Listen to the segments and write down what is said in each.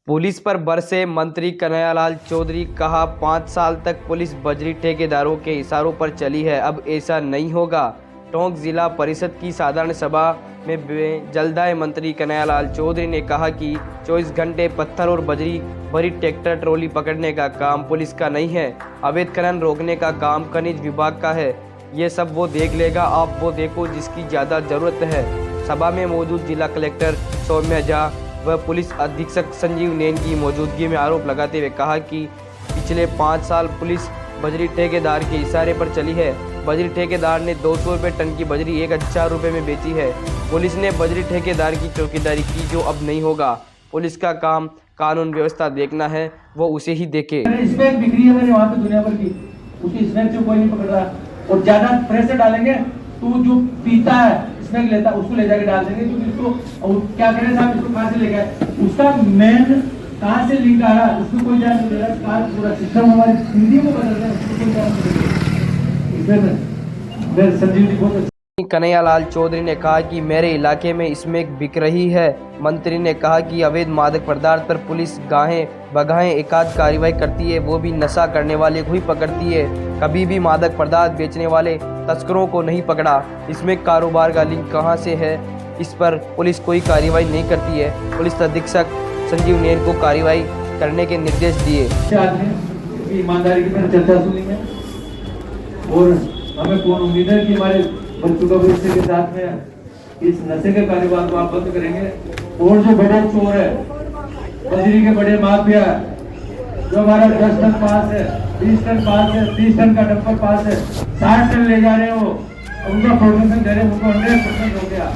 Police पर बरसे मंत्री कन्हैयालाल चौधरी, कहा 5 साल तक पुलिस बजरी ठेकेदारों के इशारों पर चली है, अब ऐसा नहीं होगा। टोंक जिला परिषद की साधारण सभा में जलदाय मंत्री कन्हैयालाल चौधरी ने कहा कि 24 घंटे पत्थर और बजरी भरी ट्रैक्टर ट्रॉली पकड़ने का काम पुलिस का नहीं है। अवैध खनन रोकने का काम खनिज विभाग का है। ये सब वो देख लेगा, आप वो देखो जिसकी ज़्यादा ज़रूरत है। सभा में मौजूद जिला कलेक्टर सौम्या झा व पुलिस अधीक्षक संजीव नैन की मौजूदगी में आरोप लगाते हुए कहा कि पिछले 5 साल पुलिस बजरी ठेकेदार के इशारे पर चली है। बजरी ठेकेदार ने 200 रुपये टन की बजरी 1000 रुपये में बेची है। पुलिस ने बजरी ठेकेदार की चौकीदारी की, जो अब नहीं होगा। पुलिस का काम कानून व्यवस्था देखना है, वो उसे ही देखे। स्मैक बिक्री है मैंने वहाँ पे दुनिया भर की, उसकी स्मैक से कोई नहीं पकड़ रहा। और ज्यादा प्रेशर डालेंगे तो जो पीता है स्मैक लेता है उसको ले जाके डाल देंगे, क्योंकि इसको क्या करें साहब, इसको कहाँ से ले गए, उसका मेन कहाँ से लिंक आ रहा है उसको कोई ध्यान नहीं दे रहा। पूरा सिस्टम हमारी हिंदी में बदल रहा है, उसको कोई ध्यान नहीं दे रहा। संजीव जी बहुत कन्हैयालाल चौधरी ने कहा कि मेरे इलाके में स्मैक बिक रही है। मंत्री ने कहा कि अवैध मादक पदार्थ पर पुलिस गाहें बगाहें एकाध कार्रवाई करती है, वो भी नशा करने वाले को ही पकड़ती है। कभी भी मादक पदार्थ बेचने वाले तस्करों को नहीं पकड़ा। इसमें कारोबार का लिंक कहां से है, इस पर पुलिस कोई कार्रवाई नहीं करती है। पुलिस अधीक्षक संजीव नैन को कार्रवाई करने के निर्देश दिए। ईमानदारी की मैंने चर्चा सुनी है और हमें पूर्ण उम्मीद है कि हमारे बच्चों का भविष्य के साथ में इस नशे के कारोबार को आप बंद करेंगे। और जो बड़े चोर है, बजरी के बड़े माफिया, जो हमारा 10 टन पास है, 20 टन पास है, 30 टन का डंपर पास है, 60 टन ले जा रहे हो, उनका प्रोडक्शन दे रहे, उनको 100% हो गया।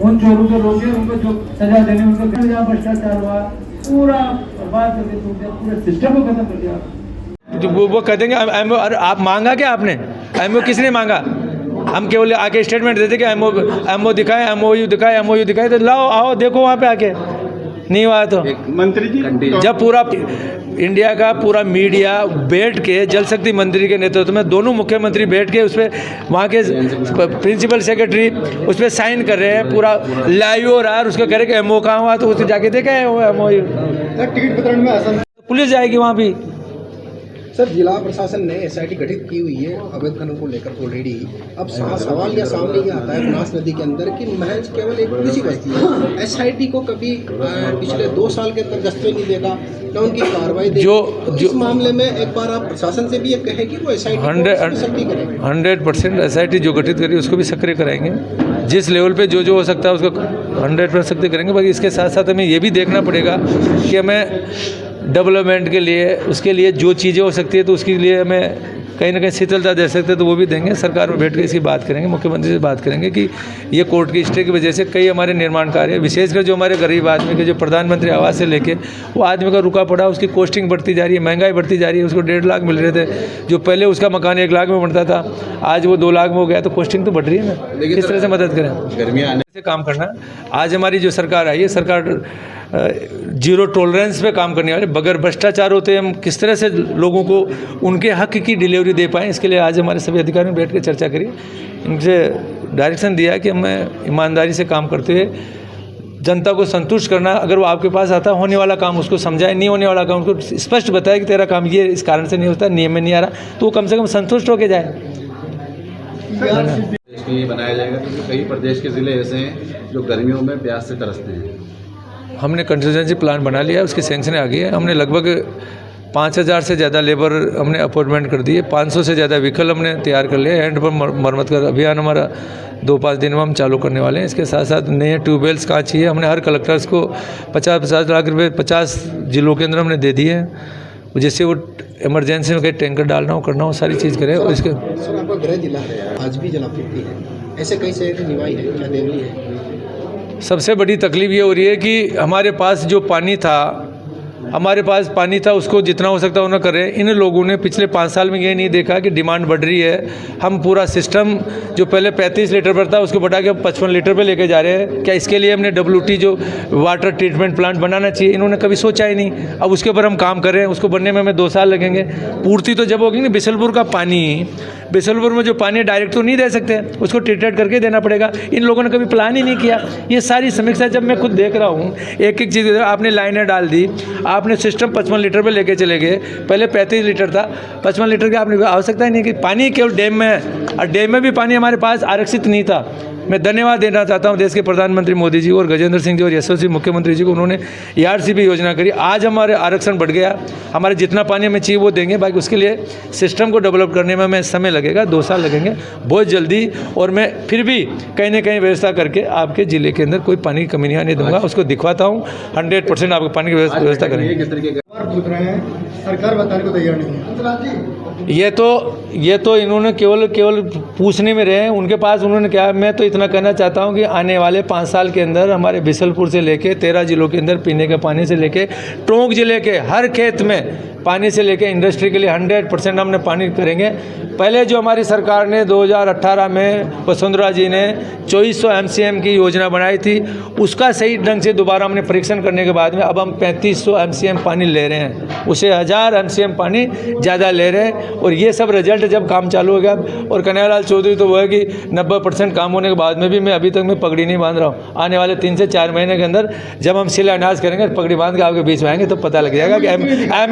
उन चोरों को रोके, उनको जो सजा देने, उनको जहाँ भ्रष्टाचार हुआ पूरा बर्बाद करके छोड़ दिया, पूरे सिस्टम को खत्म कर दिया। वो कह देंगे एमओ, आप मांगा क्या आपने? एमओ किसने मांगा? हम केवल आके स्टेटमेंट देते कि एमओ दिखाए, एमओयू दिखाए, तो लाओ आओ देखो वहाँ पे आके। नहीं हुआ तो मंत्री जी, जब पूरा इंडिया का पूरा मीडिया बैठ के जल शक्ति मंत्री के नेतृत्व में दोनों मुख्यमंत्री बैठ के उस पर वहाँ के प्रिंसिपल सेक्रेटरी उस पर साइन कर रहे हैं, पूरा लाइव हो रहा है। उसको कह रहे कि एमओ कहाँ हुआ, तो उसने जाके देखा है वो एमओयू। टिकट वितरण में असम पुलिस जाएगी वहाँ भी। सर, जिला प्रशासन ने एसआईटी गठित की हुई है अवैध खनन को लेकर ऑलरेडी। अब सवाल यह सामने ये आता है बनास नदी के अंदर कि महज केवल एक पुलिस ही बस्ती है। एसआईटी को कभी पिछले 2 साल के अंदर गश्त नहीं देगा, न उनकी कार्रवाई जो इस मामले में एक बार आप प्रशासन से भी ये कहें कि वो एसआईटी 100% एसआईटी जो गठित करी उसको भी सक्रिय कराएंगे। जिस लेवल पे जो हो सकता है उसको 100% सक्रिय करेंगे। बाकी इसके साथ साथ हमें ये भी देखना पड़ेगा कि हमें डेवलपमेंट के लिए, उसके लिए जो चीज़ें हो सकती है तो उसके लिए हमें कहीं ना कहीं शीतलता दे सकते हैं, तो वो भी देंगे। सरकार में बैठ कर इसकी बात करेंगे, मुख्यमंत्री से बात करेंगे कि ये कोर्ट की स्टे की वजह से कई हमारे निर्माण कार्य, विशेषकर जो हमारे गरीब आदमी के, जो प्रधानमंत्री आवास से लेके वो आदमी का रुका पड़ा, उसकी कॉस्टिंग बढ़ती जा रही है, महंगाई बढ़ती जा रही है। उसको 1.5 लाख मिल रहे थे, जो पहले उसका मकान 1 लाख में बनता था, आज वो 2 लाख में हो गया, तो कॉस्टिंग तो बढ़ रही है ना। किस तरह से मदद करें, गर्मियाँ आने से काम करना। आज हमारी जो सरकार आई है, सरकार जीरो टॉलरेंस पे काम करने वाले, बगैर भ्रष्टाचार होते हम किस तरह से लोगों को उनके हक की डिलीवरी दे पाएँ, इसके लिए आज हमारे सभी अधिकारियों ने बैठ कर चर्चा करी। इनसे डायरेक्शन दिया कि हमें ईमानदारी से काम करते हुए जनता को संतुष्ट करना। अगर वो आपके पास आता है, होने वाला काम उसको समझाए, नहीं होने वाला काम उसको स्पष्ट बताए कि तेरा काम ये इस कारण से नहीं होता, नियम में नहीं आ रहा, तो वो कम से कम संतुष्ट होकर जाए। ये बनाया जाएगा क्योंकि कई प्रदेश के ज़िले ऐसे हैं जो गर्मियों में प्यास से तरसते हैं। हमने कंटिजेंसी प्लान बना लिया है, उसकी सैंक्शन आ गई है। हमने लगभग 5000 से ज़्यादा लेबर हमने अपॉइंटमेंट कर दिए, 500 से ज़्यादा व्हीकल हमने तैयार कर लिए। हैंड पंप मरम्मत का अभियान हमारा 2-5 दिन में हम चालू करने वाले हैं। इसके साथ साथ नए ट्यूबवेल्स कहाँ चाहिए, हमने हर कलेक्टर्स को 50-50 लाख रुपये 50 जिलों के अंदर हमने दे दिए हैं। जैसे वो इमरजेंसी में कहीं टैंकर डालना हो, करना हो, सारी चीज़ करें। और इसके सर, आपका गृह जिला है, आज भी जलापूर्ति है, ऐसे कई शहर निवाई है, क्या देवली है? सबसे बड़ी तकलीफ ये हो रही है कि हमारे पास जो पानी था हमारे पास पानी था उसको जितना हो सकता है उन्होंने कर रहे हैं। इन लोगों ने पिछले 5 साल में ये नहीं देखा कि डिमांड बढ़ रही है, हम पूरा सिस्टम जो पहले 35 लीटर पर था उसको बढ़ा के 55 लीटर पे लेके जा रहे हैं। क्या इसके लिए हमने WT जो वाटर ट्रीटमेंट प्लांट बनाना चाहिए, इन्होंने कभी सोचा ही नहीं। अब उसके ऊपर हम काम कर रहे हैं, उसको बनने में हमें 2 साल लगेंगे। पूर्ति तो जब होगी ना, बिसलपुर का पानी, बिसलपुर में जो पानी डायरेक्ट तो नहीं दे सकते, उसको ट्रीटेड करके देना पड़ेगा। इन लोगों ने कभी प्लान ही नहीं किया। ये सारी समीक्षा जब मैं खुद देख रहा हूँ, एक एक चीज़ आपने लाइनें डाल दी, आपने सिस्टम 55 लीटर पे लेके चले गए। पहले 35 लीटर था, 55 लीटर की आपने आवश्यकता ही नहीं कि पानी केवल डैम में है, और डैम में भी पानी हमारे पास आरक्षित नहीं था। मैं धन्यवाद देना चाहता हूं देश के प्रधानमंत्री मोदी जी और गजेंद्र सिंह जी और यशस्वी मुख्यमंत्री जी को, उन्होंने ERCP योजना करी। आज हमारे आरक्षण बढ़ गया, हमारे जितना पानी हमें चाहिए वो देंगे। बाकी उसके लिए सिस्टम को डेवलप करने में हमें समय लगेगा, 2 साल लगेंगे बहुत जल्दी। और मैं फिर भी कहीं ना कहीं व्यवस्था करके आपके ज़िले के अंदर कोई पानी की कमी नहीं आने दूंगा, उसको दिखवाता हूँ। 100% आपको पानी की व्यवस्था करेंगे। किस तरीके का पूछ रहे हैं, सरकार बताने को तैयार नहीं है। ये तो इन्होंने केवल पूछने में रहे हैं। उनके पास उन्होंने क्या, मैं तो इतना कहना चाहता हूं कि आने वाले 5 साल के अंदर हमारे बिसलपुर से लेके 13 जिलों के अंदर पीने के पानी से लेके टोंक जिले के हर खेत में पानी से लेके इंडस्ट्री के लिए 100% हमने पानी करेंगे। पहले जो हमारी सरकार ने 2018 में वसुंधरा जी ने 2400 MCM की योजना बनाई थी, उसका सही ढंग से दोबारा हमने परीक्षण करने के बाद में अब हम 3500 MCM पानी ले रहे हैं, उसे 1000 MCM पानी ज़्यादा ले रहे हैं। और ये सब रिजल्ट जब काम चालू हो गया, और कन्हैयालाल चौधरी तो वो है कि 90% काम होने के बाद में भी मैं अभी तक मैं पगड़ी नहीं बांध रहा हूँ। आने वाले 3 से 4 महीने के अंदर जब हम शिलान्यास करेंगे, पगड़ी बांध के आपके बीच में आएंगे तो पता लग जाएगा कि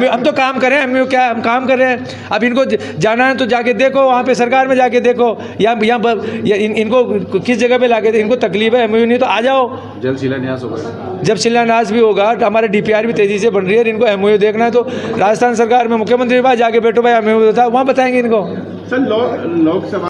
हम तो काम करें। MOU क्या, हम काम कर रहे हैं। अब इनको जाना है तो जाके देखो, वहाँ पे सरकार में जाके देखो, या इनको किस जगह पे लाके, इनको तकलीफ है MOU नहीं तो आ जाओ। जल्द शिलान्यास होगा, जब शिलान्यास भी होगा, हमारे DPR भी तेज़ी से बन रही है। इनको MOU देखना है तो राजस्थान सरकार में मुख्यमंत्री के पास जाके बैठो भाई, MOU था, वहाँ बताएंगे इनको। सर लोकसभा